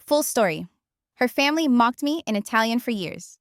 Full story. Her family mocked me in Italian for years.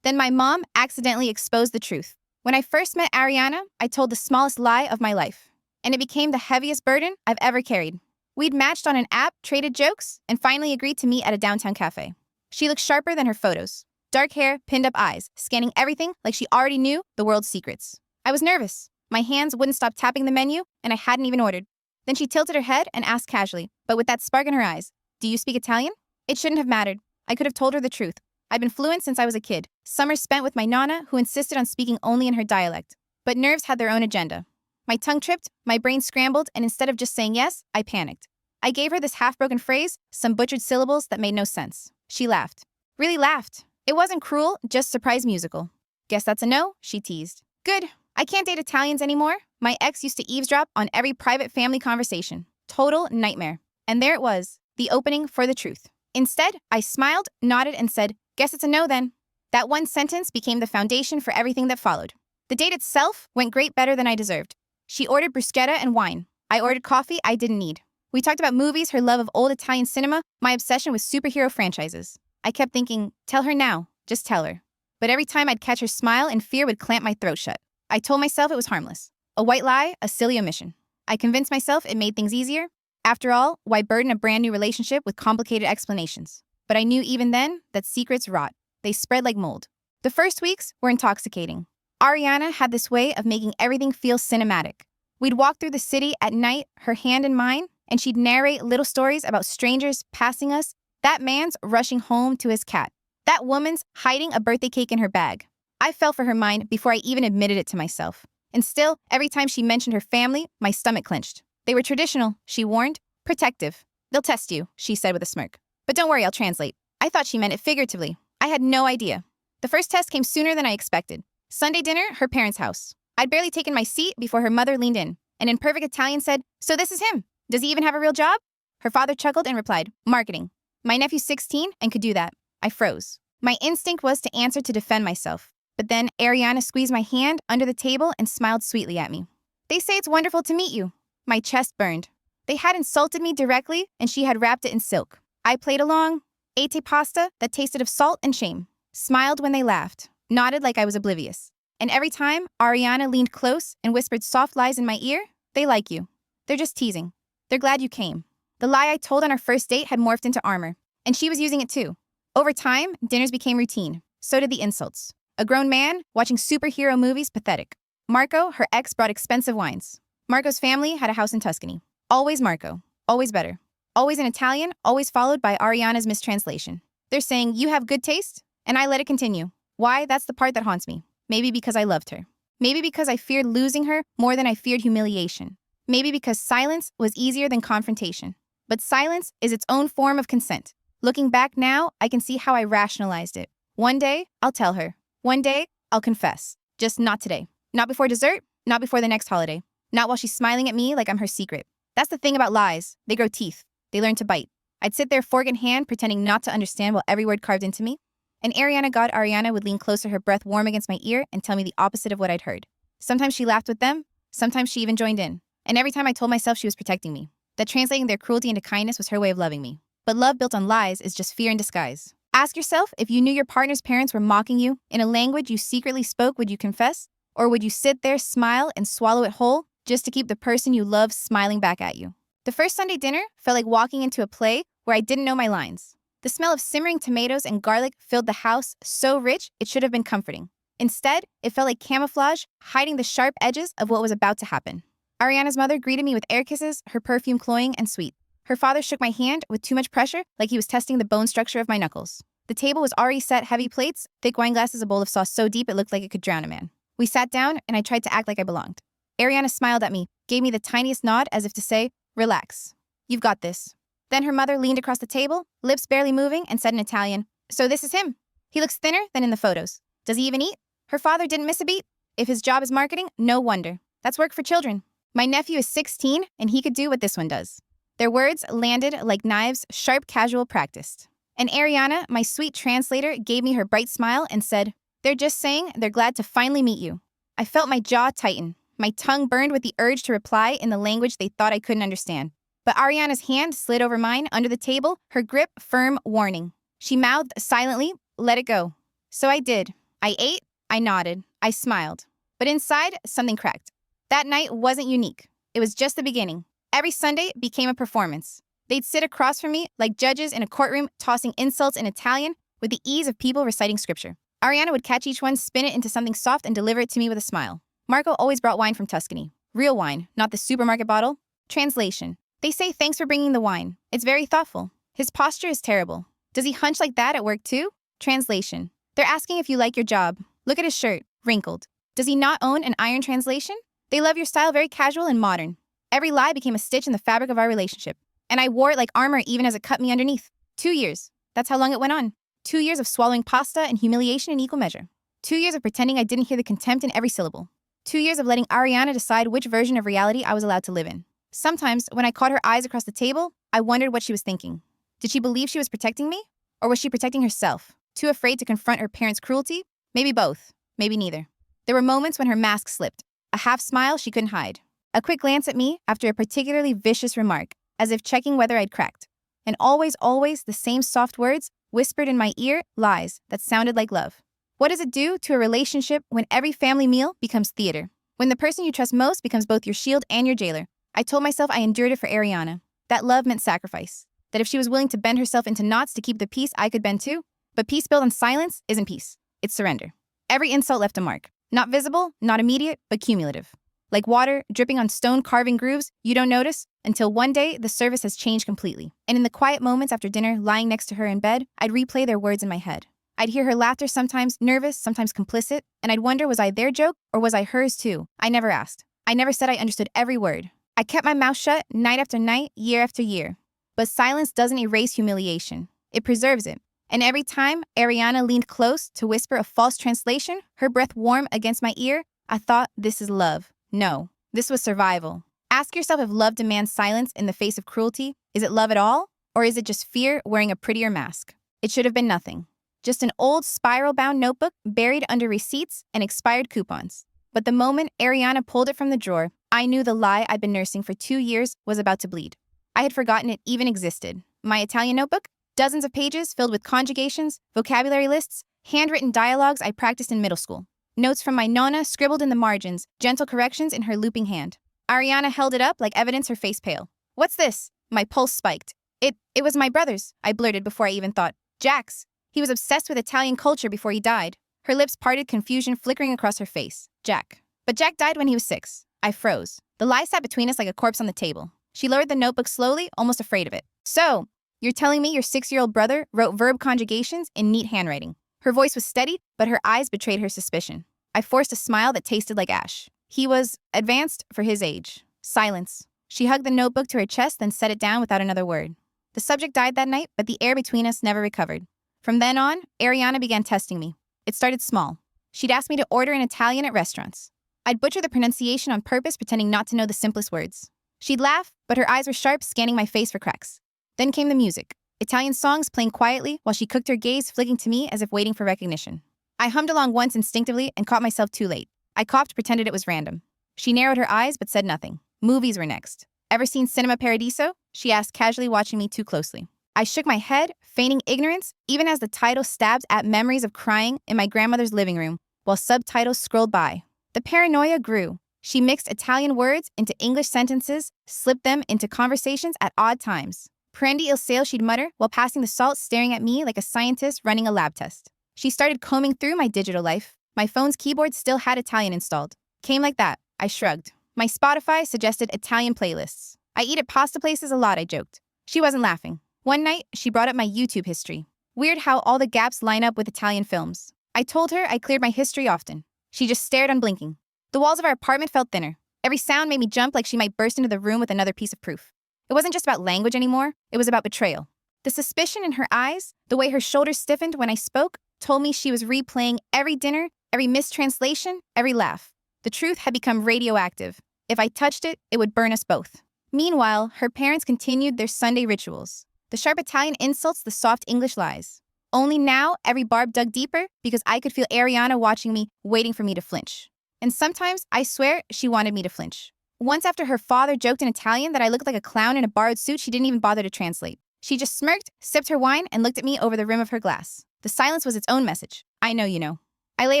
Then my mom accidentally exposed the truth. When I first met Ariana, I told the smallest lie of my life, and it became the heaviest burden I've ever carried. We'd matched on an app, traded jokes, and finally agreed to meet at a downtown cafe. She looked sharper than her photos. Dark hair, pinned up eyes, scanning everything like she already knew the world's secrets. I was nervous. My hands wouldn't stop tapping the menu, and I hadn't even ordered. Then she tilted her head and asked casually, but with that spark in her eyes, "Do you speak Italian?" It shouldn't have mattered. I could have told her the truth. I've been fluent since I was a kid, summers spent with my nonna who insisted on speaking only in her dialect. But nerves had their own agenda. My tongue tripped, my brain scrambled, and instead of just saying yes, I panicked. I gave her this half-broken phrase, some butchered syllables that made no sense. She laughed. Really laughed. It wasn't cruel, just surprise musical. "Guess that's a no," she teased. "Good. I can't date Italians anymore. My ex used to eavesdrop on every private family conversation. Total nightmare." And there it was, the opening for the truth. Instead, I smiled, nodded, and said, "Guess it's a no then." That one sentence became the foundation for everything that followed. The date itself went great, better than I deserved. She ordered bruschetta and wine. I ordered coffee I didn't need. We talked about movies, her love of old Italian cinema, my obsession with superhero franchises. I kept thinking, tell her now, just tell her. But every time I'd catch her smile and fear would clamp my throat shut. I told myself it was harmless. A white lie, a silly omission. I convinced myself it made things easier. After all, why burden a brand new relationship with complicated explanations? But I knew even then that secrets rot. They spread like mold. The first weeks were intoxicating. Ariana had this way of making everything feel cinematic. We'd walk through the city at night, her hand in mine, and she'd narrate little stories about strangers passing us. That man's rushing home to his cat. That woman's hiding a birthday cake in her bag. I fell for her mind before I even admitted it to myself. And still, every time she mentioned her family, my stomach clenched. They were traditional, she warned. Protective. "They'll test you," she said with a smirk. "But don't worry, I'll translate." I thought she meant it figuratively. I had no idea. The first test came sooner than I expected. Sunday dinner, her parents' house. I'd barely taken my seat before her mother leaned in, and in perfect Italian said, "So this is him. Does he even have a real job?" Her father chuckled and replied, "Marketing." My nephew's 16 and could do that. I froze. My instinct was to answer to defend myself. But then Ariana squeezed my hand under the table and smiled sweetly at me. "They say it's wonderful to meet you." My chest burned. They had insulted me directly, and she had wrapped it in silk. I played along, ate a pasta that tasted of salt and shame, smiled when they laughed, nodded like I was oblivious. And every time Ariana leaned close and whispered soft lies in my ear, "They like you. They're just teasing. They're glad you came." The lie I told on our first date had morphed into armor, and she was using it too. Over time, dinners became routine. So did the insults. A grown man watching superhero movies, pathetic. Marco, her ex, brought expensive wines. Marco's family had a house in Tuscany. Always Marco. Always better. Always in Italian, always followed by Ariana's mistranslation. They're saying, "You have good taste," and I let it continue. Why? That's the part that haunts me. Maybe because I loved her. Maybe because I feared losing her more than I feared humiliation. Maybe because silence was easier than confrontation. But silence is its own form of consent. Looking back now, I can see how I rationalized it. One day, I'll tell her. One day, I'll confess. Just not today. Not before dessert, not before the next holiday. Not while she's smiling at me like I'm her secret. That's the thing about lies. They grow teeth. They learn to bite. I'd sit there fork in hand, pretending not to understand while every word carved into me. And Ariana would lean closer, her breath warm against my ear, and tell me the opposite of what I'd heard. Sometimes she laughed with them. Sometimes she even joined in. And every time I told myself she was protecting me. That translating their cruelty into kindness was her way of loving me. But love built on lies is just fear in disguise. Ask yourself, if you knew your partner's parents were mocking you in a language you secretly spoke, would you confess? Or would you sit there, smile, and swallow it whole just to keep the person you love smiling back at you? The first Sunday dinner felt like walking into a play where I didn't know my lines. The smell of simmering tomatoes and garlic filled the house, so rich it should have been comforting. Instead, it felt like camouflage, hiding the sharp edges of what was about to happen. Ariana's mother greeted me with air kisses, her perfume cloying and sweet. Her father shook my hand with too much pressure, like he was testing the bone structure of my knuckles. The table was already set, heavy plates, thick wine glasses, a bowl of sauce so deep it looked like it could drown a man. We sat down, and I tried to act like I belonged. Ariana smiled at me, gave me the tiniest nod as if to say, "Relax. You've got this." Then her mother leaned across the table, lips barely moving, and said in Italian, "So this is him. He looks thinner than in the photos. Does he even eat?" Her father didn't miss a beat. If his job is marketing, no wonder. That's work for children. My nephew is 16, and he could do what this one does. Their words landed like knives, sharp, casual, practiced. And Ariana, my sweet translator, gave me her bright smile and said, "They're just saying they're glad to finally meet you." I felt my jaw tighten. My tongue burned with the urge to reply in the language they thought I couldn't understand. But Ariana's hand slid over mine under the table, her grip firm, warning. She mouthed silently, "Let it go." So I did. I ate, I nodded, I smiled. But inside, something cracked. That night wasn't unique. It was just the beginning. Every Sunday became a performance. They'd sit across from me like judges in a courtroom, tossing insults in Italian with the ease of people reciting scripture. Ariana would catch each one, spin it into something soft, and deliver it to me with a smile. Marco always brought wine from Tuscany. Real wine, not the supermarket bottle. Translation. They say thanks for bringing the wine. It's very thoughtful. His posture is terrible. Does he hunch like that at work too? Translation. They're asking if you like your job. Look at his shirt, wrinkled. Does he not own an iron? Translation. They love your style, very casual and modern. Every lie became a stitch in the fabric of our relationship. And I wore it like armor even as it cut me underneath. 2 years. That's how long it went on. 2 years of swallowing pasta and humiliation in equal measure. 2 years of pretending I didn't hear the contempt in every syllable. 2 years of letting Ariana decide which version of reality I was allowed to live in. Sometimes, when I caught her eyes across the table, I wondered what she was thinking. Did she believe she was protecting me? Or was she protecting herself? Too afraid to confront her parents' cruelty? Maybe both. Maybe neither. There were moments when her mask slipped. A half smile she couldn't hide. A quick glance at me after a particularly vicious remark, as if checking whether I'd cracked. And always, always the same soft words whispered in my ear, lies that sounded like love. What does it do to a relationship when every family meal becomes theater? When the person you trust most becomes both your shield and your jailer? I told myself I endured it for Ariana. That love meant sacrifice. That if she was willing to bend herself into knots to keep the peace, I could bend too. But peace built on silence isn't peace. It's surrender. Every insult left a mark. Not visible, not immediate, but cumulative. Like water dripping on stone carving grooves you don't notice until one day the surface has changed completely. And in the quiet moments after dinner, lying next to her in bed, I'd replay their words in my head. I'd hear her laughter, sometimes nervous, sometimes complicit, and I'd wonder, was I their joke or was I hers too? I never asked. I never said I understood every word. I kept my mouth shut night after night, year after year. But silence doesn't erase humiliation. It preserves it. And every time Ariana leaned close to whisper a false translation, her breath warm against my ear, I thought, this is love. No, this was survival. Ask yourself if love demands silence in the face of cruelty. Is it love at all? Or is it just fear wearing a prettier mask? It should have been nothing. Just an old spiral-bound notebook buried under receipts and expired coupons. But the moment Ariana pulled it from the drawer, I knew the lie I'd been nursing for 2 years was about to bleed. I had forgotten it even existed. My Italian notebook? Dozens of pages filled with conjugations, vocabulary lists, handwritten dialogues I practiced in middle school. Notes from my nonna scribbled in the margins, gentle corrections in her looping hand. Ariana held it up like evidence, her face pale. "What's this?" My pulse spiked. It was my brother's, I blurted before I even thought. Jack's. He was obsessed with Italian culture before he died. Her lips parted, confusion flickering across her face. Jack. But Jack died when he was 6. I froze. The lie sat between us like a corpse on the table. She lowered the notebook slowly, almost afraid of it. "So, you're telling me your 6-year-old brother wrote verb conjugations in neat handwriting?" Her voice was steady, but her eyes betrayed her suspicion. I forced a smile that tasted like ash. He was advanced for his age. Silence. She hugged the notebook to her chest, then set it down without another word. The subject died that night, but the air between us never recovered. From then on, Ariana began testing me. It started small. She'd ask me to order in Italian at restaurants. I'd butcher the pronunciation on purpose, pretending not to know the simplest words. She'd laugh, but her eyes were sharp, scanning my face for cracks. Then came the music. Italian songs playing quietly while she cooked, her gaze flicking to me as if waiting for recognition. I hummed along once instinctively and caught myself too late. I coughed, pretended it was random. She narrowed her eyes but said nothing. Movies were next. "Ever seen Cinema Paradiso?" she asked, casually watching me too closely. I shook my head, feigning ignorance, even as the title stabbed at memories of crying in my grandmother's living room while subtitles scrolled by. The paranoia grew. She mixed Italian words into English sentences, slipped them into conversations at odd times. "Prendi il sale," she'd mutter while passing the salt, staring at me like a scientist running a lab test. She started combing through my digital life. My phone's keyboard still had Italian installed. Came like that. I shrugged. My Spotify suggested Italian playlists. "I eat at pasta places a lot," I joked. She wasn't laughing. One night, she brought up my YouTube history. Weird how all the gaps line up with Italian films. I told her I cleared my history often. She just stared, unblinking. The walls of our apartment felt thinner. Every sound made me jump like she might burst into the room with another piece of proof. It wasn't just about language anymore. It was about betrayal. The suspicion in her eyes, the way her shoulders stiffened when I spoke, told me she was replaying every dinner, every mistranslation, every laugh. The truth had become radioactive. If I touched it, it would burn us both. Meanwhile, her parents continued their Sunday rituals. The sharp Italian insults, the soft English lies. Only now, every barb dug deeper because I could feel Ariana watching me, waiting for me to flinch. And sometimes, I swear, she wanted me to flinch. Once after her father joked in Italian that I looked like a clown in a borrowed suit, she didn't even bother to translate. She just smirked, sipped her wine, and looked at me over the rim of her glass. The silence was its own message. I know you know. I lay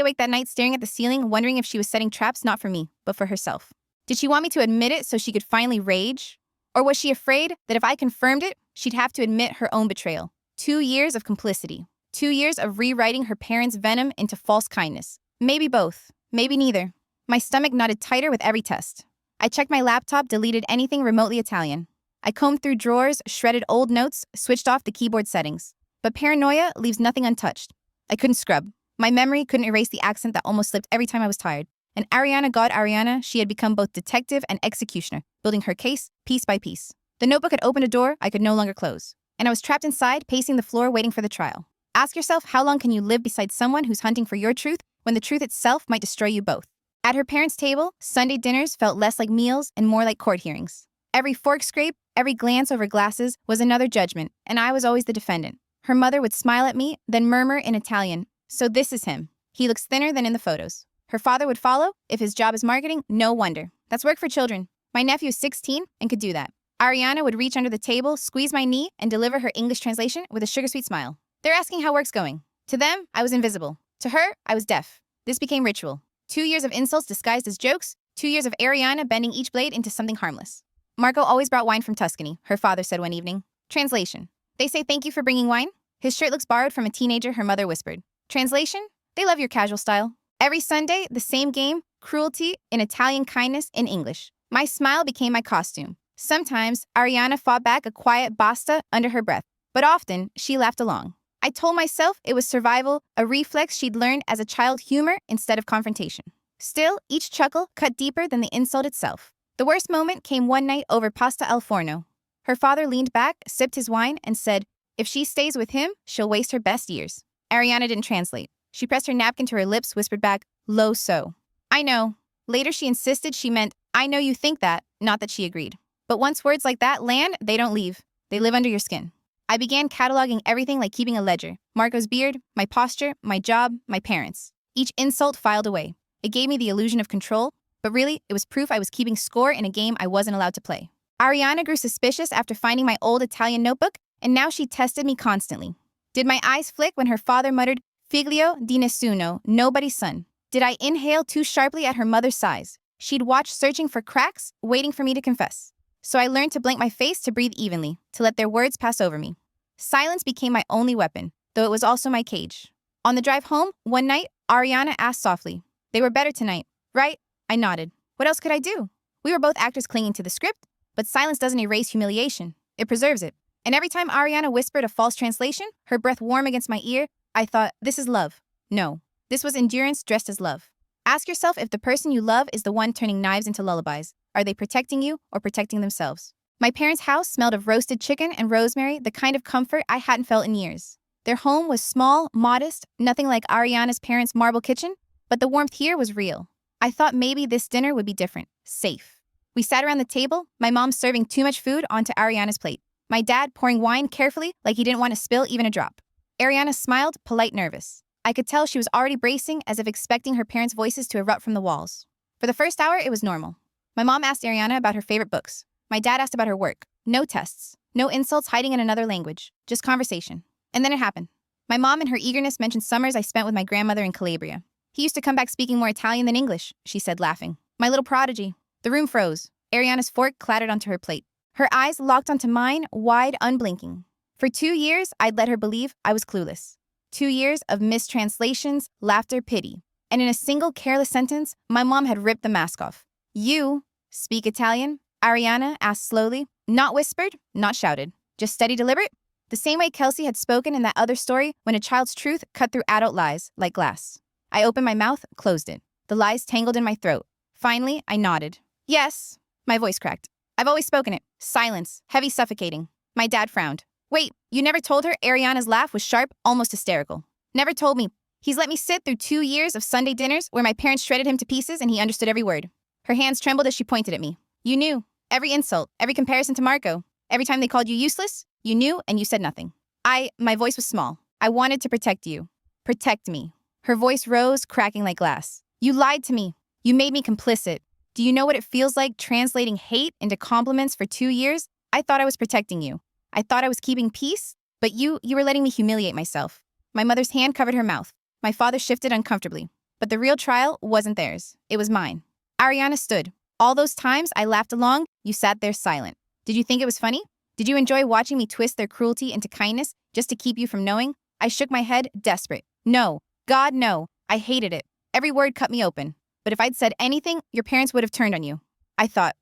awake that night staring at the ceiling, wondering if she was setting traps not for me, but for herself. Did she want me to admit it so she could finally rage? Or was she afraid that if I confirmed it, she'd have to admit her own betrayal? 2 years of complicity. 2 years of rewriting her parents' venom into false kindness. Maybe both. Maybe neither. My stomach knotted tighter with every test. I checked my laptop, deleted anything remotely Italian. I combed through drawers, shredded old notes, switched off the keyboard settings. But paranoia leaves nothing untouched. I couldn't scrub. My memory couldn't erase the accent that almost slipped every time I was tired. And Ariana, God Ariana, she had become both detective and executioner, building her case piece by piece. The notebook had opened a door I could no longer close. And I was trapped inside, pacing the floor, waiting for the trial. Ask yourself, how long can you live beside someone who's hunting for your truth when the truth itself might destroy you both? At her parents' table, Sunday dinners felt less like meals and more like court hearings. Every fork scrape, every glance over glasses was another judgment, and I was always the defendant. Her mother would smile at me, then murmur in Italian, "So this is him. He looks thinner than in the photos." Her father would follow. If his job is marketing, no wonder. That's work for children. My nephew is 16 and could do that. Ariana would reach under the table, squeeze my knee, and deliver her English translation with a sugar-sweet smile. They're asking how work's going. To them, I was invisible. To her, I was deaf. This became ritual. 2 years of insults disguised as jokes, 2 years of Ariana bending each blade into something harmless. Marco always brought wine from Tuscany, her father said one evening. Translation. They say thank you for bringing wine. His shirt looks borrowed from a teenager, her mother whispered. Translation. They love your casual style. Every Sunday, the same game, cruelty in Italian, kindness in English. My smile became my costume. Sometimes, Ariana fought back a quiet basta under her breath, but often, she laughed along. I told myself it was survival, a reflex she'd learned as a child, humor instead of confrontation. Still, each chuckle cut deeper than the insult itself. The worst moment came one night over pasta al forno. Her father leaned back, sipped his wine, and said, "If she stays with him, she'll waste her best years." Ariana didn't translate. She pressed her napkin to her lips, whispered back, "Lo so." I know. Later she insisted she meant, "I know you think that," not that she agreed. But once words like that land, they don't leave. They live under your skin. I began cataloging everything like keeping a ledger. Marco's beard, my posture, my job, my parents. Each insult filed away. It gave me the illusion of control, but really, it was proof I was keeping score in a game I wasn't allowed to play. Ariana grew suspicious after finding my old Italian notebook, and now she tested me constantly. Did my eyes flick when her father muttered, "Figlio di nessuno, nobody's son"? Did I inhale too sharply at her mother's sighs? She'd watch searching for cracks, waiting for me to confess. So I learned to blink my face to breathe evenly, to let their words pass over me. Silence became my only weapon, though it was also my cage. On the drive home, one night, Ariana asked softly, "They were better tonight, right?" I nodded. What else could I do? We were both actors clinging to the script, but silence doesn't erase humiliation. It preserves it. And every time Ariana whispered a false translation, her breath warm against my ear, I thought, this is love. No, this was endurance dressed as love. Ask yourself if the person you love is the one turning knives into lullabies. Are they protecting you or protecting themselves? My parents' house smelled of roasted chicken and rosemary, the kind of comfort I hadn't felt in years. Their home was small, modest, nothing like Ariana's parents' marble kitchen, but the warmth here was real. I thought maybe this dinner would be different, safe. We sat around the table, my mom serving too much food onto Ariana's plate. My dad pouring wine carefully like he didn't want to spill even a drop. Ariana smiled, polite, nervous. I could tell she was already bracing, as if expecting her parents' voices to erupt from the walls. For the first hour, it was normal. My mom asked Ariana about her favorite books. My dad asked about her work. No tests. No insults hiding in another language. Just conversation. And then it happened. My mom, in her eagerness, mentioned summers I spent with my grandmother in Calabria. He used to come back speaking more Italian than English, she said, laughing. My little prodigy. The room froze. Ariana's fork clattered onto her plate. Her eyes locked onto mine, wide, unblinking. For 2 years, I'd let her believe I was clueless. 2 years of mistranslations, laughter, pity. And in a single careless sentence, my mom had ripped the mask off. "You speak Italian?" Ariana asked slowly, not whispered, not shouted, just steady, deliberate. The same way Kelsey had spoken in that other story when a child's truth cut through adult lies, like glass. I opened my mouth, closed it. The lies tangled in my throat. Finally, I nodded. "Yes." My voice cracked. "I've always spoken it." Silence, heavy, suffocating. My dad frowned. "Wait, you never told her?" Ariana's laugh was sharp, almost hysterical. "Never told me. He's let me sit through 2 years of Sunday dinners where my parents shredded him to pieces and he understood every word." Her hands trembled as she pointed at me. "You knew. Every insult, every comparison to Marco. Every time they called you useless, you knew and you said nothing." My voice was small. "I wanted to protect you. Protect me." Her voice rose, cracking like glass. "You lied to me. You made me complicit. Do Do you know what it feels like translating hate into compliments for 2 years? I thought I was protecting you. I thought I was keeping peace, but you were letting me humiliate myself. My mother's hand covered her mouth. My father shifted uncomfortably. But the real trial wasn't theirs. It was mine. Ariana stood. All those times I laughed along, you sat there silent. Did you think it was funny? Did you enjoy watching me twist their cruelty into kindness just to keep you from knowing? I shook my head, desperate. No. God, no. I hated it. Every word cut me open. But if I'd said anything, your parents would have turned on you. I thought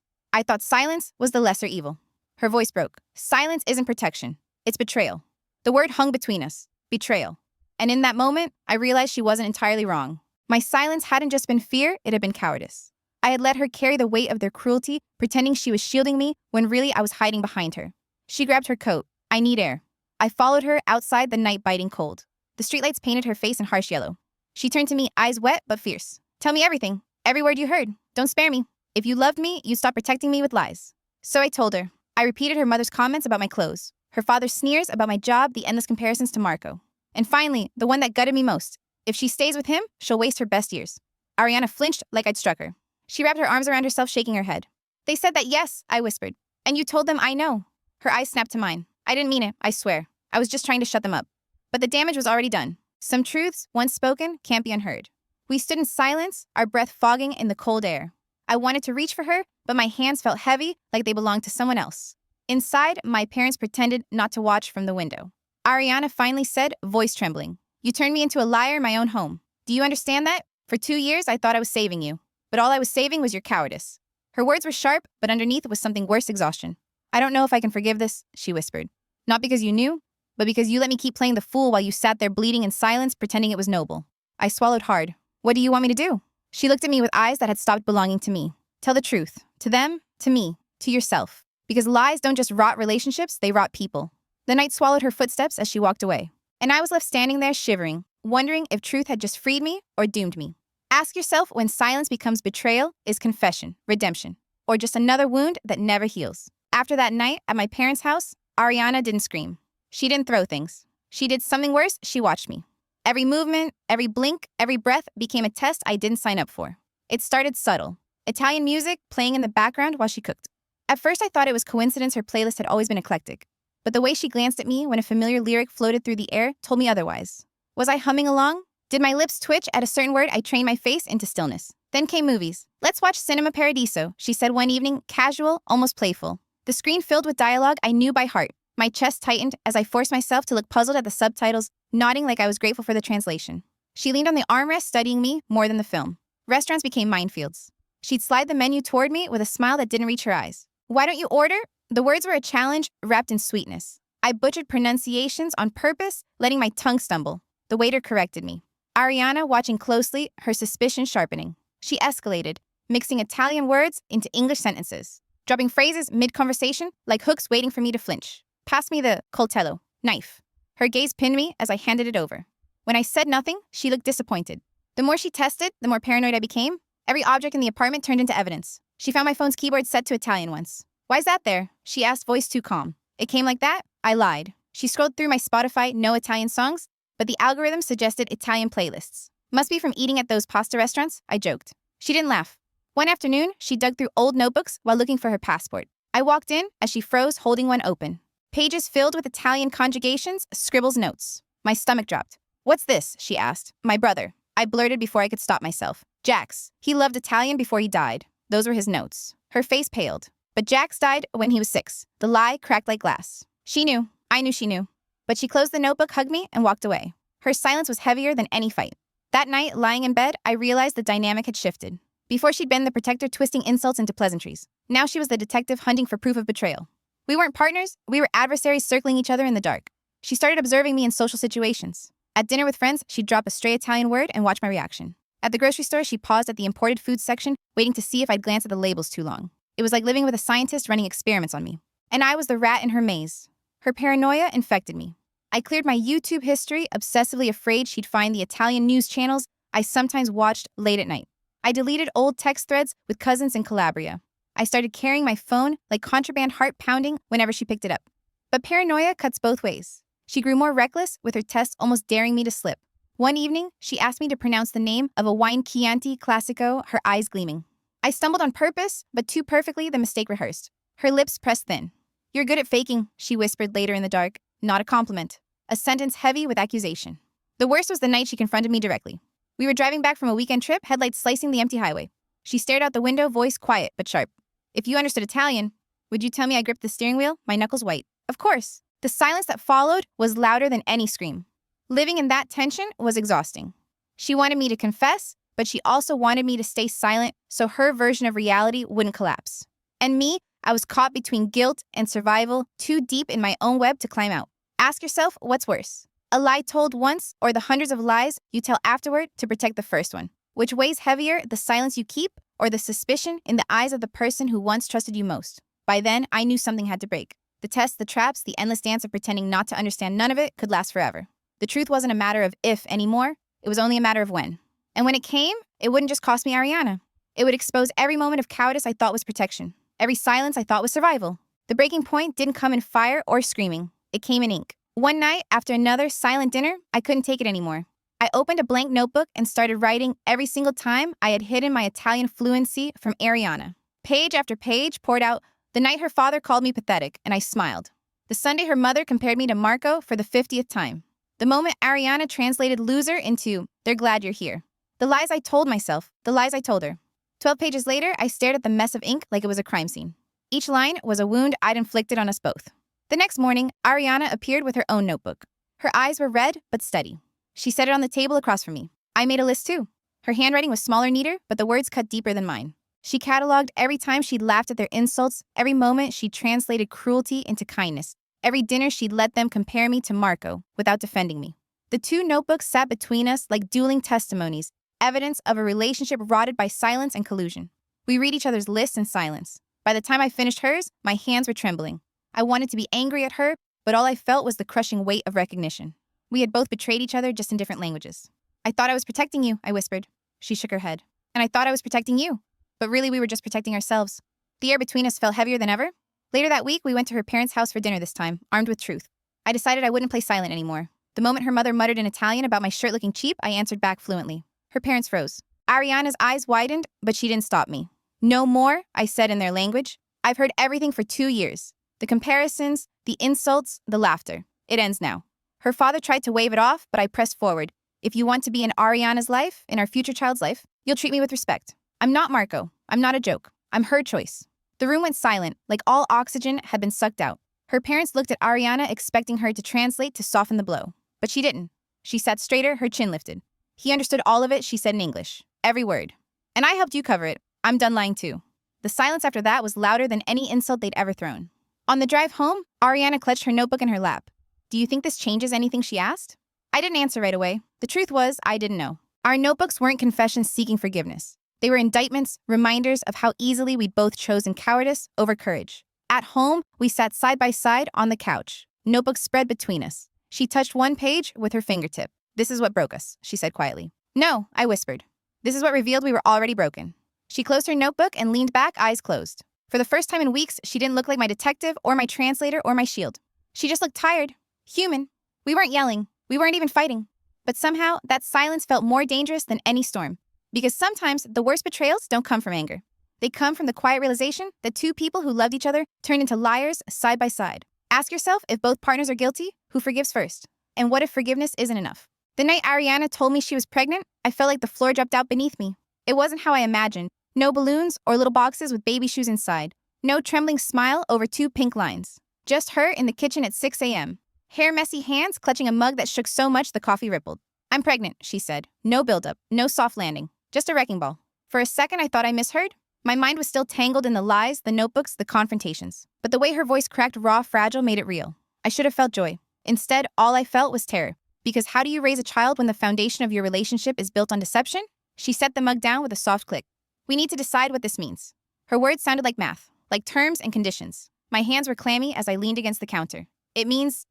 silence was the lesser evil. Her voice broke. Silence isn't protection. It's betrayal. The word hung between us. Betrayal. And in that moment, I realized she wasn't entirely wrong. My silence hadn't just been fear, it had been cowardice. I had let her carry the weight of their cruelty, pretending she was shielding me when really I was hiding behind her. She grabbed her coat. I need air. I followed her outside, the night biting cold. The streetlights painted her face in harsh yellow. She turned to me, eyes wet but fierce. Tell me everything. Every word you heard. Don't spare me. If you loved me, you'd stop protecting me with lies. So I told her. I repeated her mother's comments about my clothes, her father's sneers about my job, the endless comparisons to Marco. And finally, the one that gutted me most. If she stays with him, she'll waste her best years. Ariana flinched like I'd struck her. She wrapped her arms around herself, shaking her head. They said that yes, I whispered. And you told them I know. Her eyes snapped to mine. I didn't mean it, I swear. I was just trying to shut them up. But the damage was already done. Some truths, once spoken, can't be unheard. We stood in silence, our breath fogging in the cold air. I wanted to reach for her, but my hands felt heavy, like they belonged to someone else. Inside, my parents pretended not to watch from the window. Ariana finally said, voice trembling. You turned me into a liar in my own home. Do you understand that? For 2 years, I thought I was saving you. But all I was saving was your cowardice. Her words were sharp, but underneath was something worse, exhaustion. I don't know if I can forgive this, she whispered. Not because you knew, but because you let me keep playing the fool while you sat there bleeding in silence, pretending it was noble. I swallowed hard. What do you want me to do? She looked at me with eyes that had stopped belonging to me. Tell the truth. To them, to me, to yourself. Because lies don't just rot relationships, they rot people. The night swallowed her footsteps as she walked away. And I was left standing there shivering, wondering if truth had just freed me or doomed me. Ask yourself when silence becomes betrayal, is confession, redemption, or just another wound that never heals. After that night at my parents' house, Ariana didn't scream. She didn't throw things. She did something worse, she watched me. Every movement, every blink, every breath became a test I didn't sign up for. It started subtle. Italian music playing in the background while she cooked. At first I thought it was coincidence her playlist had always been eclectic. But the way she glanced at me when a familiar lyric floated through the air told me otherwise. Was I humming along? Did my lips twitch at a certain word? I trained my face into stillness. Then came movies. Let's watch Cinema Paradiso, she said one evening, casual, almost playful. The screen filled with dialogue I knew by heart. My chest tightened as I forced myself to look puzzled at the subtitles, nodding like I was grateful for the translation. She leaned on the armrest, studying me more than the film. Restaurants became minefields. She'd slide the menu toward me with a smile that didn't reach her eyes. Why don't you order? The words were a challenge wrapped in sweetness. I butchered pronunciations on purpose, letting my tongue stumble. The waiter corrected me. Ariana, watching closely, her suspicion sharpening. She escalated, mixing Italian words into English sentences, dropping phrases mid-conversation like hooks waiting for me to flinch. Pass me the coltello, knife. Her gaze pinned me as I handed it over. When I said nothing, she looked disappointed. The more she tested, the more paranoid I became. Every object in the apartment turned into evidence. She found my phone's keyboard set to Italian once. Why's that there? She asked, voice too calm. It came like that? I lied. She scrolled through my Spotify, no Italian songs, but the algorithm suggested Italian playlists. Must be from eating at those pasta restaurants, I joked. She didn't laugh. One afternoon, she dug through old notebooks while looking for her passport. I walked in as she froze, holding one open. Pages filled with Italian conjugations, scribbles, notes. My stomach dropped. What's this? She asked. My brother. I blurted before I could stop myself. Jax. He loved Italian before he died. Those were his notes. Her face paled. But Jax died when he was 6. The lie cracked like glass. She knew. I knew she knew. But she closed the notebook, hugged me, and walked away. Her silence was heavier than any fight. That night, lying in bed, I realized the dynamic had shifted. Before she'd been the protector twisting insults into pleasantries. Now she was the detective hunting for proof of betrayal. We weren't partners, we were adversaries circling each other in the dark. She started observing me in social situations. At dinner with friends, she'd drop a stray Italian word and watch my reaction. At the grocery store, she paused at the imported food section, waiting to see if I'd glance at the labels too long. It was like living with a scientist running experiments on me. And I was the rat in her maze. Her paranoia infected me. I cleared my YouTube history, obsessively afraid she'd find the Italian news channels I sometimes watched late at night. I deleted old text threads with cousins in Calabria. I started carrying my phone like contraband, heart pounding whenever she picked it up. But paranoia cuts both ways. She grew more reckless, with her tests almost daring me to slip. One evening, she asked me to pronounce the name of a wine Chianti Classico, her eyes gleaming. I stumbled on purpose, but too perfectly the mistake rehearsed. Her lips pressed thin. You're good at faking, she whispered later in the dark. Not a compliment. A sentence heavy with accusation. The worst was the night she confronted me directly. We were driving back from a weekend trip, headlights slicing the empty highway. She stared out the window, voice quiet but sharp. If you understood Italian, would you tell me I gripped the steering wheel, my knuckles white? Of course. The silence that followed was louder than any scream. Living in that tension was exhausting. She wanted me to confess, but she also wanted me to stay silent so her version of reality wouldn't collapse. And me, I was caught between guilt and survival, too deep in my own web to climb out. Ask yourself, what's worse? A lie told once or the hundreds of lies you tell afterward to protect the first one? Which weighs heavier, the silence you keep or the suspicion in the eyes of the person who once trusted you most? By then, I knew something had to break. The tests, the traps, the endless dance of pretending not to understand none of it could last forever. The truth wasn't a matter of if anymore, it was only a matter of when. And when it came, it wouldn't just cost me Ariana. It would expose every moment of cowardice I thought was protection. Every silence I thought was survival. The breaking point didn't come in fire or screaming. It came in ink. One night, after another silent dinner, I couldn't take it anymore. I opened a blank notebook and started writing every single time I had hidden my Italian fluency from Ariana. Page after page poured out the night her father called me pathetic, and I smiled. The Sunday her mother compared me to Marco for the 50th time. The moment Ariana translated loser into, they're glad you're here. The lies I told myself, the lies I told her. 12 pages later, I stared at the mess of ink like it was a crime scene. Each line was a wound I'd inflicted on us both. The next morning, Ariana appeared with her own notebook. Her eyes were red but steady. She set it on the table across from me. I made a list too. Her handwriting was smaller, neater, but the words cut deeper than mine. She cataloged every time she'd laughed at their insults, every moment she translated cruelty into kindness, every dinner she'd let them compare me to Marco without defending me. The two notebooks sat between us like dueling testimonies, evidence of a relationship rotted by silence and collusion. We read each other's lists in silence. By the time I finished hers, my hands were trembling. I wanted to be angry at her, but all I felt was the crushing weight of recognition. We had both betrayed each other just in different languages. I thought I was protecting you, I whispered. She shook her head. And I thought I was protecting you. But really, we were just protecting ourselves. The air between us felt heavier than ever. Later that week, we went to her parents' house for dinner this time, armed with truth. I decided I wouldn't play silent anymore. The moment her mother muttered in Italian about my shirt looking cheap, I answered back fluently. Her parents froze. Ariana's eyes widened, but she didn't stop me. No more, I said in their language. I've heard everything for 2 years. The comparisons, the insults, the laughter. It ends now. Her father tried to wave it off, but I pressed forward. If you want to be in Ariana's life, in our future child's life, you'll treat me with respect. I'm not Marco. I'm not a joke. I'm her choice. The room went silent, like all oxygen had been sucked out. Her parents looked at Ariana, expecting her to translate to soften the blow. But she didn't. She sat straighter, her chin lifted. He understood all of it, she said in English. Every word. And I helped you cover it. I'm done lying too. The silence after that was louder than any insult they'd ever thrown. On the drive home, Ariana clutched her notebook in her lap. Do you think this changes anything, she asked? I didn't answer right away. The truth was, I didn't know. Our notebooks weren't confessions seeking forgiveness. They were indictments, reminders of how easily we'd both chosen cowardice over courage. At home, we sat side by side on the couch, notebooks spread between us. She touched one page with her fingertip. This is what broke us, she said quietly. No, I whispered. This is what revealed we were already broken. She closed her notebook and leaned back, eyes closed. For the first time in weeks, she didn't look like my detective or my translator or my shield. She just looked tired, human. We weren't yelling. We weren't even fighting. But somehow, that silence felt more dangerous than any storm. Because sometimes the worst betrayals don't come from anger. They come from the quiet realization that two people who loved each other turned into liars side by side. Ask yourself, if both partners are guilty, who forgives first? And what if forgiveness isn't enough? The night Ariana told me she was pregnant, I felt like the floor dropped out beneath me. It wasn't how I imagined. No balloons or little boxes with baby shoes inside. No trembling smile over 2 pink lines. Just her in the kitchen at 6 a.m. Hair messy hands clutching a mug that shook so much the coffee rippled. I'm pregnant, she said. No buildup, no soft landing. Just a wrecking ball. For a second, I thought I misheard. My mind was still tangled in the lies, the notebooks, the confrontations. But the way her voice cracked raw, fragile made it real. I should have felt joy. Instead, all I felt was terror. Because how do you raise a child when the foundation of your relationship is built on deception? She set the mug down with a soft click. We need to decide what this means. Her words sounded like math, like terms and conditions. My hands were clammy as I leaned against the counter. It means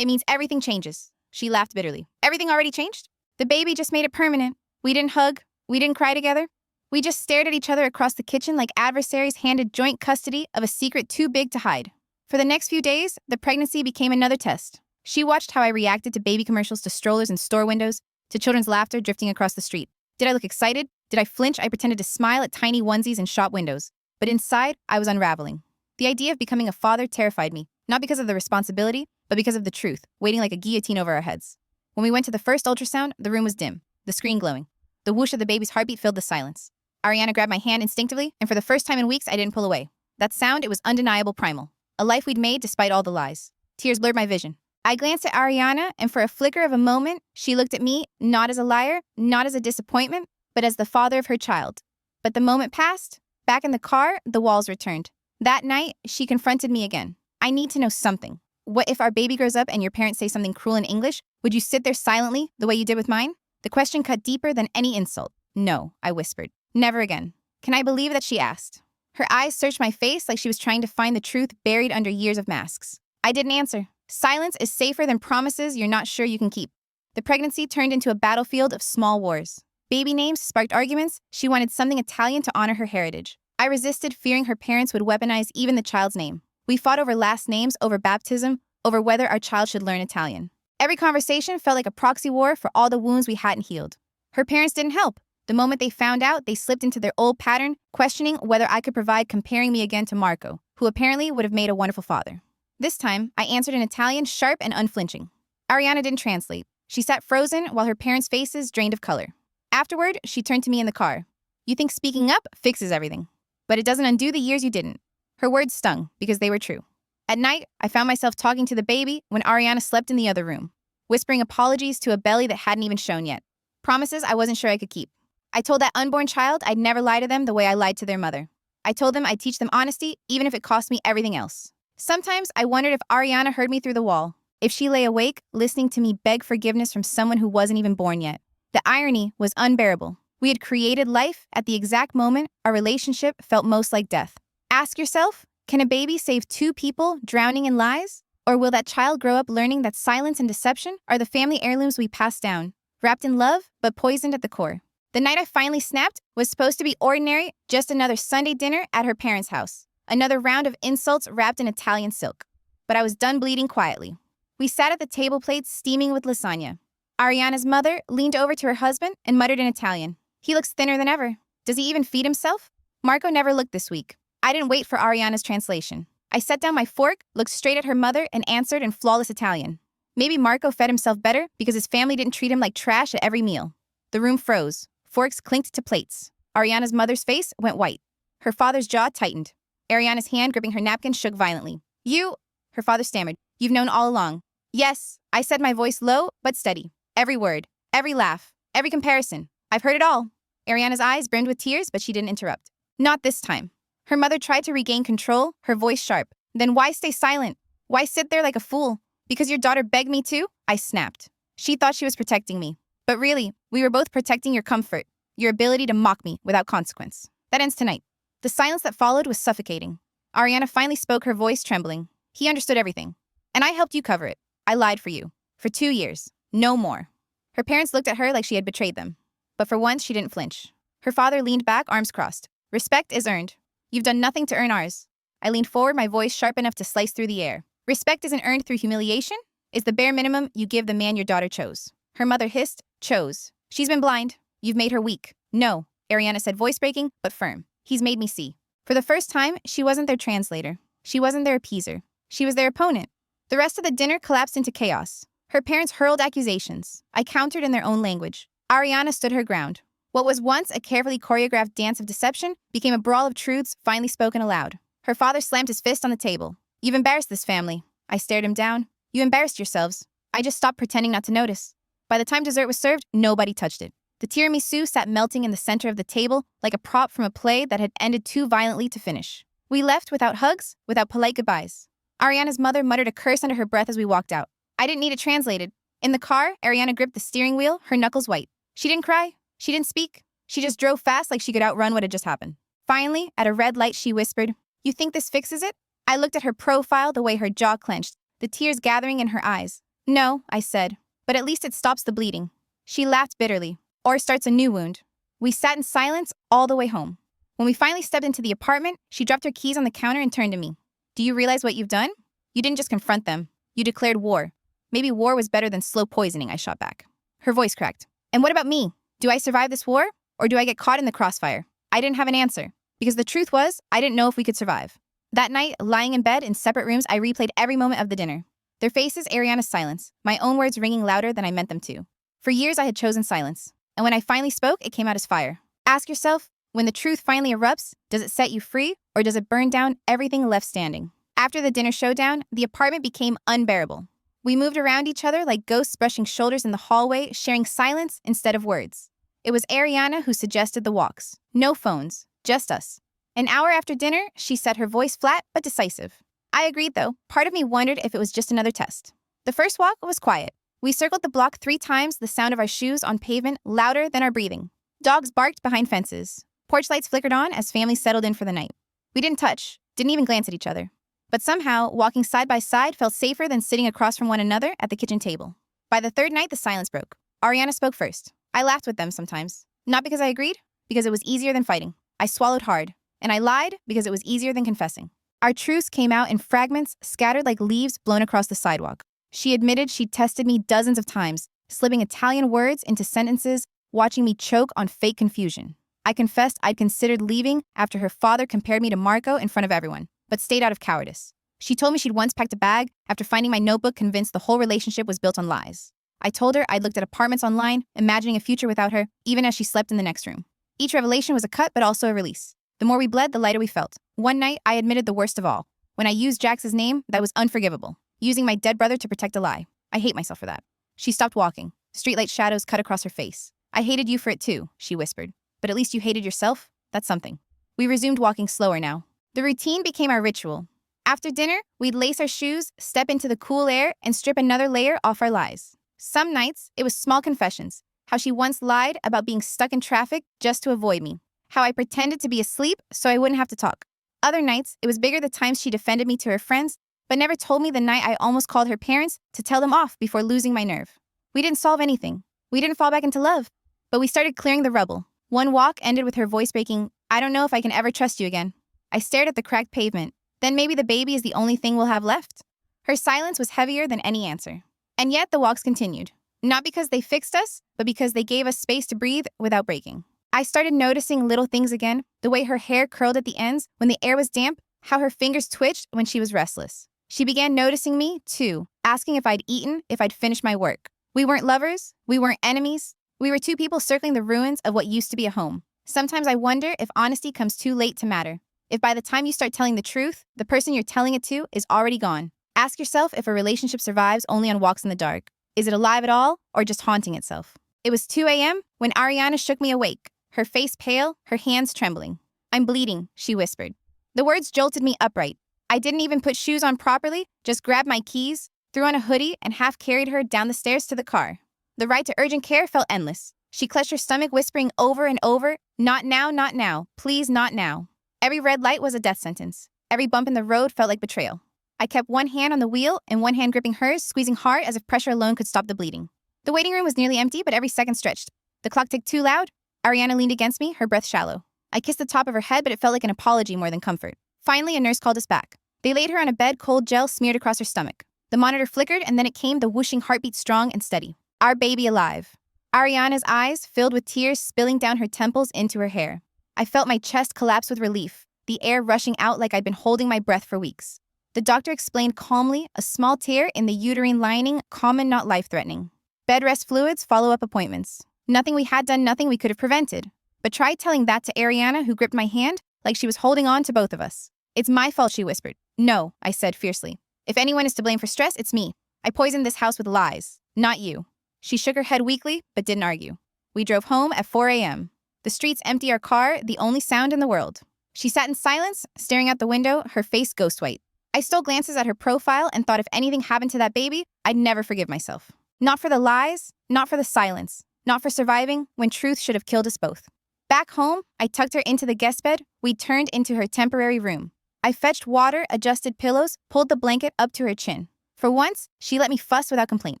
everything changes. She laughed bitterly. Everything already changed? The baby just made it permanent. We didn't hug. We didn't cry together. We just stared at each other across the kitchen like adversaries handed joint custody of a secret too big to hide. For the next few days, the pregnancy became another test. She watched how I reacted to baby commercials, to strollers in store windows, to children's laughter drifting across the street. Did I look excited? Did I flinch? I pretended to smile at tiny onesies in shop windows. But inside, I was unraveling. The idea of becoming a father terrified me, not because of the responsibility, but because of the truth, waiting like a guillotine over our heads. When we went to the first ultrasound, the room was dim, the screen glowing. The whoosh of the baby's heartbeat filled the silence. Ariana grabbed my hand instinctively, and for the first time in weeks, I didn't pull away. That sound, it was undeniable, primal. A life we'd made despite all the lies. Tears blurred my vision. I glanced at Ariana, and for a flicker of a moment, she looked at me, not as a liar, not as a disappointment, but as the father of her child. But the moment passed. Back in the car, the walls returned. That night, she confronted me again. I need to know something. What if our baby grows up and your parents say something cruel in English? Would you sit there silently, the way you did with mine? The question cut deeper than any insult. No, I whispered. Never again. Can I believe that she asked? Her eyes searched my face like she was trying to find the truth buried under years of masks. I didn't answer. Silence is safer than promises you're not sure you can keep. The pregnancy turned into a battlefield of small wars. Baby names sparked arguments. She wanted something Italian to honor her heritage. I resisted, fearing her parents would weaponize even the child's name. We fought over last names, over baptism, over whether our child should learn Italian. Every conversation felt like a proxy war for all the wounds we hadn't healed. Her parents didn't help. The moment they found out, they slipped into their old pattern, questioning whether I could provide, comparing me again to Marco, who apparently would have made a wonderful father. This time, I answered in Italian, sharp and unflinching. Ariana didn't translate. She sat frozen while her parents' faces drained of color. Afterward, she turned to me in the car. You think speaking up fixes everything, but it doesn't undo the years you didn't. Her words stung because they were true. At night, I found myself talking to the baby when Ariana slept in the other room, whispering apologies to a belly that hadn't even shown yet. Promises I wasn't sure I could keep. I told that unborn child I'd never lie to them the way I lied to their mother. I told them I'd teach them honesty, even if it cost me everything else. Sometimes I wondered if Ariana heard me through the wall, if she lay awake, listening to me beg forgiveness from someone who wasn't even born yet. The irony was unbearable. We had created life at the exact moment our relationship felt most like death. Ask yourself, can a baby save two people drowning in lies? Or will that child grow up learning that silence and deception are the family heirlooms we pass down, wrapped in love, but poisoned at the core? The night I finally snapped was supposed to be ordinary, just another Sunday dinner at her parents' house. Another round of insults wrapped in Italian silk. But I was done bleeding quietly. We sat at the table plates steaming with lasagna. Ariana's mother leaned over to her husband and muttered in Italian. He looks thinner than ever. Does he even feed himself? Marco never looked this week. I didn't wait for Ariana's translation. I set down my fork, looked straight at her mother, and answered in flawless Italian. Maybe Marco fed himself better because his family didn't treat him like trash at every meal. The room froze. Forks clinked to plates. Ariana's mother's face went white. Her father's jaw tightened. Ariana's hand gripping her napkin shook violently. You, her father stammered, you've known all along. Yes, I said, my voice low but steady. Every word, every laugh, every comparison. I've heard it all. Ariana's eyes brimmed with tears, but she didn't interrupt. Not this time. Her mother tried to regain control, her voice sharp. Then why stay silent? Why sit there like a fool? Because your daughter begged me to? I snapped. She thought she was protecting me. But really, we were both protecting your comfort, your ability to mock me without consequence. That ends tonight. The silence that followed was suffocating. Ariana finally spoke, her voice trembling. He understood everything. And I helped you cover it. I lied for you. For 2 years. No more. Her parents looked at her like she had betrayed them. But for once, she didn't flinch. Her father leaned back, arms crossed. Respect is earned. You've done nothing to earn ours. I leaned forward, my voice sharp enough to slice through the air. Respect isn't earned through humiliation. It's the bare minimum you give the man your daughter chose. Her mother hissed, chose. She's been blind. You've made her weak. No, Ariana said, voice breaking, but firm. He's made me see. For the first time, she wasn't their translator. She wasn't their appeaser. She was their opponent. The rest of the dinner collapsed into chaos. Her parents hurled accusations. I countered in their own language. Ariana stood her ground. What was once a carefully choreographed dance of deception became a brawl of truths finally spoken aloud. Her father slammed his fist on the table. You've embarrassed this family. I stared him down. You embarrassed yourselves. I just stopped pretending not to notice. By the time dessert was served, nobody touched it. The tiramisu sat melting in the center of the table like a prop from a play that had ended too violently to finish. We left without hugs, without polite goodbyes. Ariana's mother muttered a curse under her breath as we walked out. I didn't need it translated. In the car, Ariana gripped the steering wheel, her knuckles white. She didn't cry. She didn't speak. She just drove fast like she could outrun what had just happened. Finally, at a red light, she whispered, "You think this fixes it?" I looked at her profile, the way her jaw clenched, the tears gathering in her eyes. No, I said, but at least it stops the bleeding. She laughed bitterly. Or starts a new wound. We sat in silence all the way home. When we finally stepped into the apartment, she dropped her keys on the counter and turned to me. Do you realize what you've done? You didn't just confront them. You declared war. Maybe war was better than slow poisoning, I shot back. Her voice cracked. And what about me? Do I survive this war? or do I get caught in the crossfire? I didn't have an answer, because the truth was, I didn't know if we could survive. That night, lying in bed in separate rooms, I replayed every moment of the dinner. Their faces, Ariana's silence, my own words ringing louder than I meant them to. For years, I had chosen silence, and when I finally spoke, it came out as fire. Ask yourself, when the truth finally erupts, does it set you free, or does it burn down everything left standing? After the dinner showdown, the apartment became unbearable. We moved around each other like ghosts brushing shoulders in the hallway, sharing silence instead of words. It was Ariana who suggested the walks. No phones, just us. An hour after dinner, she said, her voice flat but decisive. I agreed, though. Part of me wondered if it was just another test. The first walk was quiet. We circled the block 3 times, the sound of our shoes on pavement louder than our breathing. Dogs barked behind fences. Porch lights flickered on as families settled in for the night. We didn't touch, didn't even glance at each other. But somehow, walking side by side felt safer than sitting across from one another at the kitchen table. By the third night, the silence broke. Ariana spoke first. I laughed with them sometimes. Not because I agreed, because it was easier than fighting. I swallowed hard. And I lied because it was easier than confessing. Our truce came out in fragments, scattered like leaves blown across the sidewalk. She admitted she'd tested me dozens of times, slipping Italian words into sentences, watching me choke on fake confusion. I confessed I'd considered leaving after her father compared me to Marco in front of everyone, but stayed out of cowardice. She told me she'd once packed a bag after finding my notebook convinced the whole relationship was built on lies. I told her I'd looked at apartments online, imagining a future without her, even as she slept in the next room. Each revelation was a cut, but also a release. The more we bled, the lighter we felt. One night, I admitted the worst of all. When I used Jax's name, that was unforgivable. Using my dead brother to protect a lie. I hate myself for that. She stopped walking. Streetlight shadows cut across her face. I hated you for it too, she whispered. But at least you hated yourself? That's something. We resumed walking slower now. The routine became our ritual. After dinner, we'd lace our shoes, step into the cool air, and strip another layer off our lies. Some nights, it was small confessions. How she once lied about being stuck in traffic just to avoid me. How I pretended to be asleep so I wouldn't have to talk. Other nights, it was bigger the times she defended me to her friends, but never told me the night I almost called her parents to tell them off before losing my nerve. We didn't solve anything. We didn't fall back into love. But we started clearing the rubble. One walk ended with her voice breaking, I don't know if I can ever trust you again. I stared at the cracked pavement. Then maybe the baby is the only thing we'll have left? Her silence was heavier than any answer. And yet the walks continued. Not because they fixed us, but because they gave us space to breathe without breaking. I started noticing little things again, the way her hair curled at the ends when the air was damp, how her fingers twitched when she was restless. She began noticing me, too, asking if I'd eaten, if I'd finished my work. We weren't lovers, we weren't enemies. We were two people circling the ruins of what used to be a home. Sometimes I wonder if honesty comes too late to matter. If by the time you start telling the truth, the person you're telling it to is already gone. Ask yourself if a relationship survives only on walks in the dark. Is it alive at all, or just haunting itself? It was 2 a.m. when Ariana shook me awake. Her face pale, her hands trembling. I'm bleeding, she whispered. The words jolted me upright. I didn't even put shoes on properly, just grabbed my keys, threw on a hoodie, and half carried her down the stairs to the car. The ride to urgent care felt endless. She clutched her stomach, whispering over and over, not now, please not now. Every red light was a death sentence. Every bump in the road felt like betrayal. I kept one hand on the wheel and one hand gripping hers, squeezing hard as if pressure alone could stop the bleeding. The waiting room was nearly empty, but every second stretched. The clock ticked too loud. Ariana leaned against me, her breath shallow. I kissed the top of her head, but it felt like an apology more than comfort. Finally, a nurse called us back. They laid her on a bed, cold gel smeared across her stomach. The monitor flickered, and then it came, the whooshing heartbeat strong and steady. Our baby alive. Ariana's eyes filled with tears spilling down her temples into her hair. I felt my chest collapse with relief, the air rushing out like I'd been holding my breath for weeks. The doctor explained calmly, a small tear in the uterine lining, common, not life-threatening. Bed rest fluids, follow-up appointments. Nothing we had done, nothing we could have prevented. But try telling that to Ariana, who gripped my hand like she was holding on to both of us. It's my fault, she whispered. No, I said fiercely. If anyone is to blame for stress, it's me. I poisoned this house with lies, not you. She shook her head weakly, but didn't argue. We drove home at 4 a.m. The streets empty, our car, the only sound in the world. She sat in silence, staring out the window, her face ghost white. I stole glances at her profile and thought if anything happened to that baby, I'd never forgive myself. Not for the lies, not for the silence. Not for surviving when truth should have killed us both. Back home, I tucked her into the guest bed we turned into her temporary room. I fetched water, adjusted pillows, pulled the blanket up to her chin. For once, she let me fuss without complaint.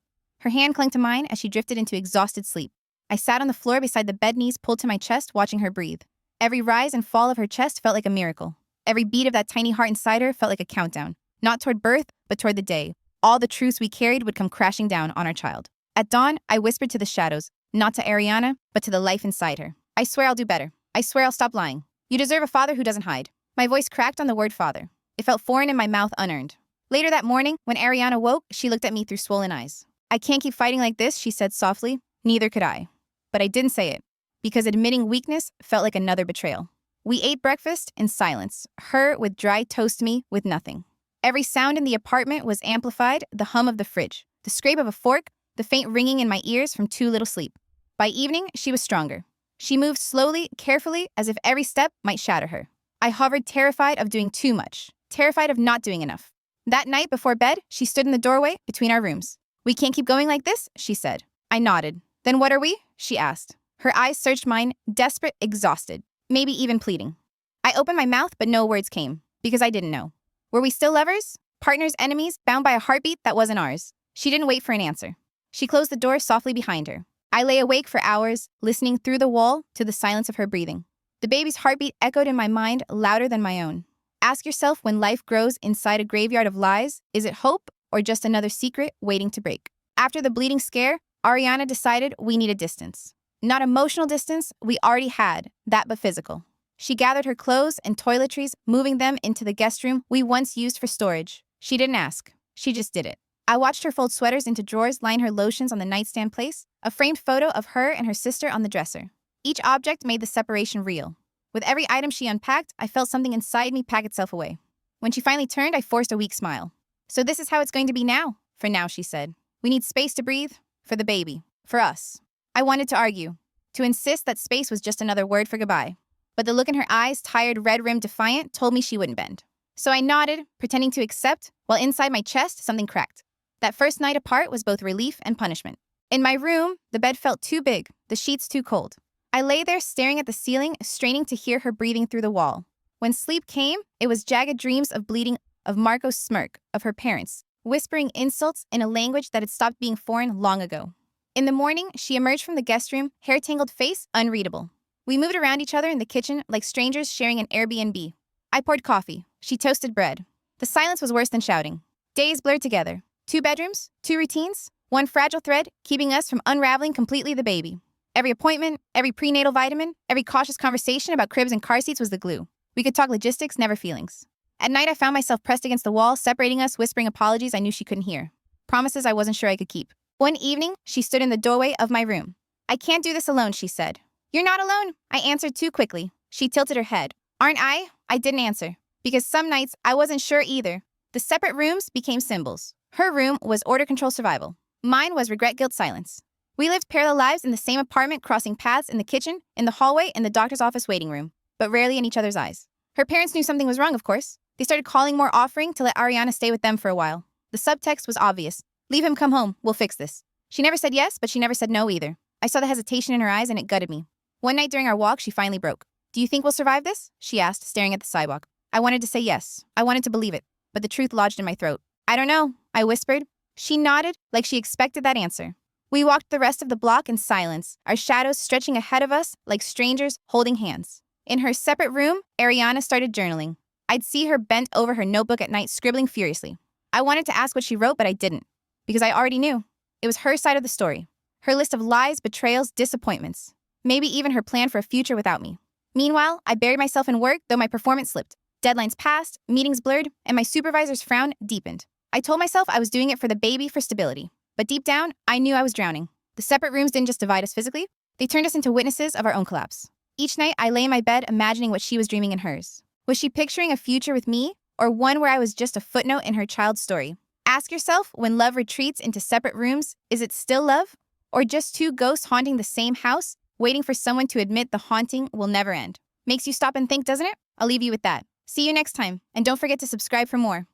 Her hand clung to mine as she drifted into exhausted sleep. I sat on the floor beside the bed, knees pulled to my chest, watching her breathe. Every rise and fall of her chest felt like a miracle. Every beat of that tiny heart inside her felt like a countdown. Not toward birth, but toward the day. All the truths we carried would come crashing down on our child. At dawn, I whispered to the shadows, not to Ariana, but to the life inside her. I swear I'll do better. I swear I'll stop lying. You deserve a father who doesn't hide. My voice cracked on the word father. It felt foreign in my mouth, unearned. Later that morning, when Ariana woke, she looked at me through swollen eyes. I can't keep fighting like this, she said softly. Neither could I. But I didn't say it, because admitting weakness felt like another betrayal. We ate breakfast in silence, her with dry toast, me with nothing. Every sound in the apartment was amplified, the hum of the fridge, the scrape of a fork, the faint ringing in my ears from too little sleep. By evening, she was stronger. She moved slowly, carefully, as if every step might shatter her. I hovered, terrified of doing too much, terrified of not doing enough. That night before bed, she stood in the doorway between our rooms. We can't keep going like this, she said. I nodded. Then what are we? She asked. Her eyes searched mine, desperate, exhausted, maybe even pleading. I opened my mouth, but no words came, because I didn't know. Were we still lovers? Partners, enemies, bound by a heartbeat that wasn't ours? She didn't wait for an answer. She closed the door softly behind her. I lay awake for hours, listening through the wall to the silence of her breathing. The baby's heartbeat echoed in my mind louder than my own. Ask yourself, when life grows inside a graveyard of lies, is it hope or just another secret waiting to break? After the bleeding scare, Ariana decided we needed distance. Not emotional distance, we already had, that but physical. She gathered her clothes and toiletries, moving them into the guest room we once used for storage. She didn't ask. She just did it. I watched her fold sweaters into drawers, line her lotions on the nightstand place, a framed photo of her and her sister on the dresser. Each object made the separation real. With every item she unpacked, I felt something inside me pack itself away. When she finally turned, I forced a weak smile. So this is how it's going to be now? For now, she said. We need space to breathe. For the baby. For us. I wanted to argue. To insist that space was just another word for goodbye. But the look in her eyes, tired, red-rimmed, defiant, told me she wouldn't bend. So I nodded, pretending to accept, while inside my chest, something cracked. That first night apart was both relief and punishment. In my room, the bed felt too big, the sheets too cold. I lay there staring at the ceiling, straining to hear her breathing through the wall. When sleep came, it was jagged dreams of bleeding, of Marco's smirk, of her parents, whispering insults in a language that had stopped being foreign long ago. In the morning, she emerged from the guest room, hair-tangled face unreadable. We moved around each other in the kitchen like strangers sharing an Airbnb. I poured coffee. She toasted bread. The silence was worse than shouting. Days blurred together. 2 bedrooms, 2 routines, one fragile thread keeping us from unraveling completely the baby. Every appointment, every prenatal vitamin, every cautious conversation about cribs and car seats was the glue. We could talk logistics, never feelings. At night, I found myself pressed against the wall, separating us, whispering apologies I knew she couldn't hear. Promises I wasn't sure I could keep. One evening, she stood in the doorway of my room. I can't do this alone, she said. You're not alone, I answered too quickly. She tilted her head. Aren't I? I didn't answer. Because some nights, I wasn't sure either. The separate rooms became symbols. Her room was order, control, survival. Mine was regret, guilt, silence. We lived parallel lives in the same apartment, crossing paths in the kitchen, in the hallway, in the doctor's office waiting room, but rarely in each other's eyes. Her parents knew something was wrong, of course. They started calling more, offering to let Ariana stay with them for a while. The subtext was obvious. Leave him, come home, we'll fix this. She never said yes, but she never said no either. I saw the hesitation in her eyes and it gutted me. One night during our walk, she finally broke. Do you think we'll survive this? She asked, staring at the sidewalk. I wanted to say yes. I wanted to believe it, but the truth lodged in my throat. I don't know, I whispered. She nodded, like she expected that answer. We walked the rest of the block in silence, our shadows stretching ahead of us like strangers holding hands. In her separate room, Ariana started journaling. I'd see her bent over her notebook at night, scribbling furiously. I wanted to ask what she wrote, but I didn't, because I already knew. It was her side of the story. Her list of lies, betrayals, disappointments. Maybe even her plan for a future without me. Meanwhile, I buried myself in work, though my performance slipped. Deadlines passed, meetings blurred, and my supervisor's frown deepened. I told myself I was doing it for the baby, for stability. But deep down, I knew I was drowning. The separate rooms didn't just divide us physically, they turned us into witnesses of our own collapse. Each night, I lay in my bed imagining what she was dreaming in hers. Was she picturing a future with me, or one where I was just a footnote in her child's story? Ask yourself, when love retreats into separate rooms, is it still love? Or just 2 ghosts haunting the same house, waiting for someone to admit the haunting will never end? Makes you stop and think, doesn't it? I'll leave you with that. See you next time, and don't forget to subscribe for more.